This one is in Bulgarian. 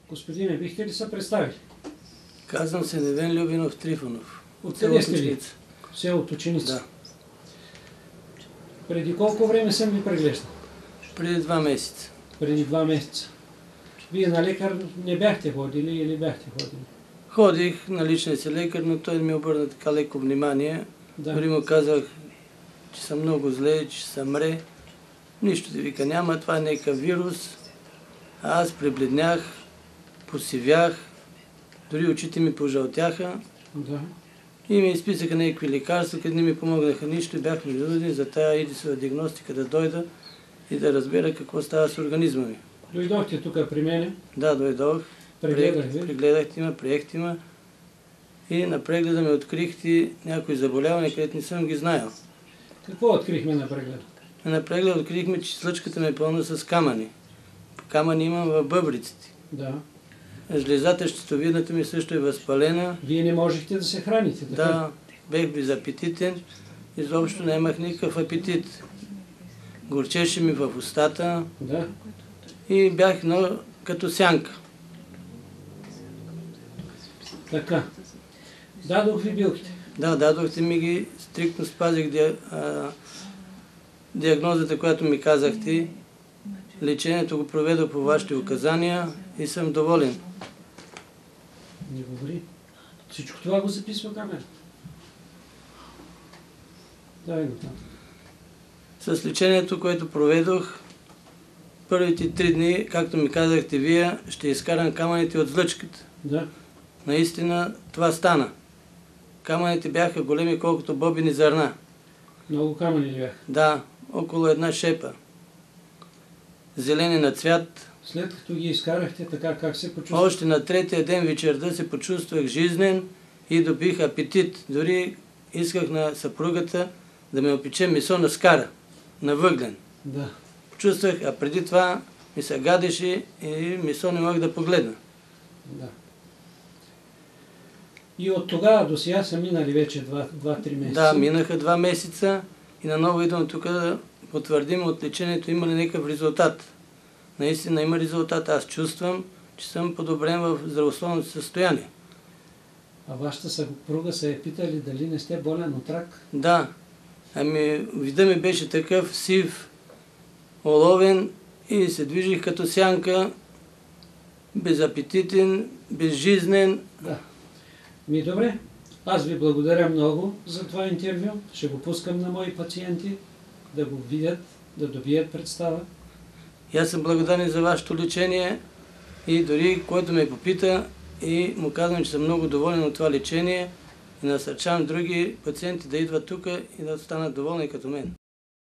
Господине, бихте ли се представили? Казвам се Невен Любенов Трифонов. Откъде сте ви? Селото Ученица. Да. Преди колко време съм ви преглеждал? Преди 2 месеца. Преди 2 месеца. Вие на лекар не бяхте ходили или бяхте ходили? Ходих на личния си лекар, но той ми обърна така леко внимание. Да. Дори му казах, че съм много зле, че ще съмре. Нищо да вика няма, това е някакъв вирус. А аз пребледнях, посивях, дори очите ми пожълтяха. Да. И ми изписаха някакви лекарства, къде не ми помогнаха нищо и бях принуден за тая идисова диагностика да дойда и да разбера какво става с организма ми. Дойдохте тук при мене? Да, дойдох. Прегледахте ме, приехте ме и на прегледа ми открихте някои заболявания, където не съм ги знаел. Какво открихме на прегледа? На преглед открихме, че слъчката ми е пълна с камъни. Камъни имам в бъбриците. Да. Жлезата щитовидната ми също е възпалена. Вие не можехте да се храните, така? Да, бех безапетитен. Изобщо нямах никакъв апетит. Горчеше ми в устата. Да. И бях като сянка. Така. Дадох ви билките? Да, дадохте ми ги. Стриктно спазих диагнозата, която ми казахте. Лечението го проведох по вашите указания и съм доволен. Не говори. Всичко това го записва камера. Дай го там. С лечението, което проведох, първите 3 дни, както ми казахте вие, ще изкарам камъните от злъчката. Да. Наистина това стана. Камъните бяха големи колкото бобини зърна. Много камъни ли бяха? Да, около 1 шепа. Зелени на цвят. След като ги изкарахте, така как се почувствах? Още на 3-я ден вечерта се почувствах жизнен и добих апетит. Дори исках на съпругата да ме опече месо на скара, на въглен. Да. Почувствах, а преди това ми се гадеше и месо не мога да погледна. Да. И от тогава до сега са минали вече 2-3 месеца? Да, минаха 2 месеца и наново идвам тук да потвърдим от лечението има ли някакъв резултат. Наистина има резултат. Аз чувствам, че съм подобрен в здравословното състояние. А вашата съпруга се е питали дали не сте болен от рак? Да. Ами вида ми беше такъв сив, оловен и се движих като сянка, безапетитен, безжизнен. Да. Добре. Аз ви благодаря много за това интервю. Ще го пускам на мои пациенти да го видят, да добият представа. И аз съм благодарен за вашето лечение и дори който ме попита и му казвам, че съм много доволен от това лечение и насърчавам други пациенти да идват тук и да станат доволни като мен.